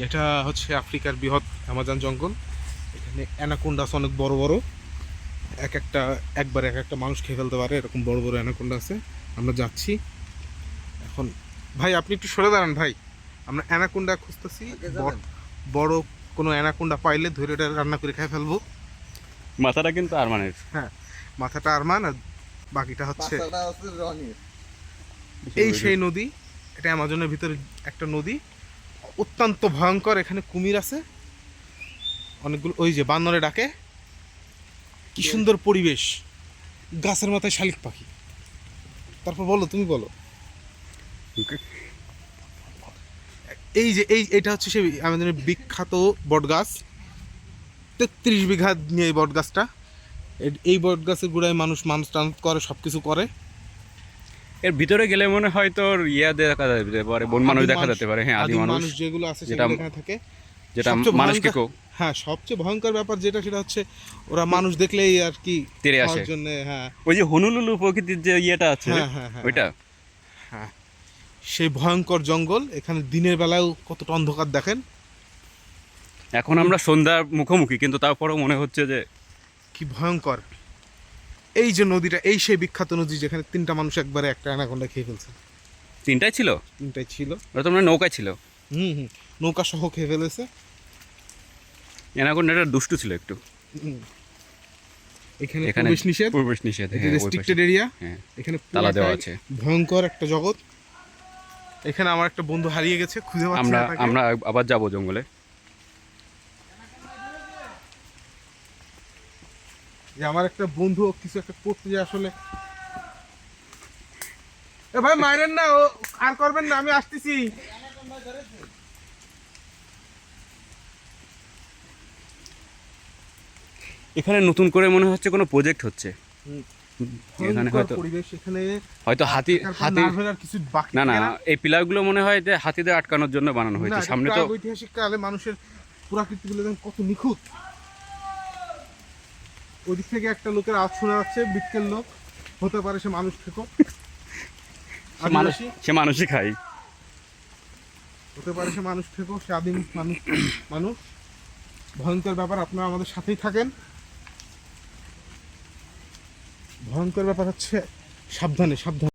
এটা হচ্ছে আফ্রিকার বৃহৎ অ্যামাজন জঙ্গল। এখানে অ্যানাকোন্ডা আছে অনেক বড় বড়, একবার এক একটা মানুষ খেয়ে ফেলতে পারে এরকম বড় বড় অ্যানাকোন্ডা আছে। আমরা যাচ্ছি এখন। ভাই আপনি একটু সরে দাঁড়ান ভাই, আমরা অ্যানাকোন্ডা খুঁজতেছি। বড় কোনো অ্যানাকোন্ডা পাইলে ধরে এটা রান্না করে খেয়ে ফেলবো। মাথাটা কিন্তু আরমানের। হ্যাঁ, মাথাটা আরমান আর বাকিটা হচ্ছে এই সেই নদী। এটা অ্যামাজনের ভিতরে একটা নদী, অত্যন্ত ভয়ঙ্কর। এখানে কুমির আছে অনেকগুলো, ওই যে বানরে ডাকে। কি সুন্দর পরিবেশ, গাছের মাথায় শালিক পাখি। তারপর বলো, তুমি বলো। এই যে এইটা হচ্ছে সেই আমাদের বিখ্যাত বট গাছ। 33 বিঘা নিয়ে এই বট গাছটা। এই বট গাছের গোড়ায় মানুষ টান করে, সব কিছু করে। এর ভিতরে গেলে মনে হয় তোর দেখা যেতে পারে, বন মানুষ দেখা যেতে পারে। হ্যাঁ, আদি মানুষ যেগুলো আছে যেটা সেগুলো এখানে থাকে, যেটা মানুষকে হ্যাঁ সবচেয়ে ভয়ঙ্কর ব্যাপার সেটা হচ্ছে ওরা মানুষ দেখলেই আর কি তেড়ে আসে জন্য। হ্যাঁ, ওই যে হনুলুলু প্রকৃতির যে ইয়েটা আছে, ওইটা। হ্যাঁ, সেই ভয়ঙ্কর জঙ্গল। এখানে দিনের বেলাও কতটা অন্ধকার দেখেন। এখন আমরা সন্ধ্যার মুখোমুখি, কিন্তু তারপরেও মনে হচ্ছে যে কি ভয়ঙ্কর। এই যে নদীটা, এই সেই বিখ্যাত নদী যেখানে 3টা মানুষ একবারে একটা অ্যানাকোন্ডা খেয়ে ফেলছে। 3টাই ছিল? 3টাই ছিল। ওটা তোমরা নৌকায় ছিল? নৌকা সহ খেয়ে ফেলেছে। অ্যানাকোন্ডাটা দুষ্টু ছিল একটু। এখানে প্রবেশ নিষেধ, রেস্ট্রিক্টেড এরিয়া। এখানে তালা দেওয়া আছে। ভয়ঙ্কর একটা জগৎ। এখানে আমার একটা বন্ধু হারিয়ে গেছে, খুঁজে পাচ্ছি না তাকে। আমরা আবার যাব জঙ্গলে। যে আমার একটা বন্ধু কিছু একটা করতে যায় আসলে। এ ভাই মাইরেন না, ও আর করবেন না, আমি আসতেছি। এখানে নতুন করে মনে হচ্ছে কোনো প্রজেক্ট হচ্ছে। এখানে হয়তো হাতি না না, এই পিলারগুলো মনে হয় যে হাতিদের আটকানোর জন্য বানানো হয়েছে। সামনে তো ঐতিহাসিক কালে মানুষের পুরাকৃতিগুলো কত নিখুঁত। ওদিক থেকে একটা লোকের আওয়াজ শোনা যাচ্ছে, বিটকেল লোক হতে পারে, সে মানুষ থেকো, সে মানুষই খায়। হতে পারে সে মানুষ থেকো, সে আদিম মানুষ। ভয়ঙ্কর ব্যাপার, আপনারা আমাদের সাথেই থাকেন। ভয়ঙ্কর ব্যাপার হচ্ছে সাবধানে সাবধানে।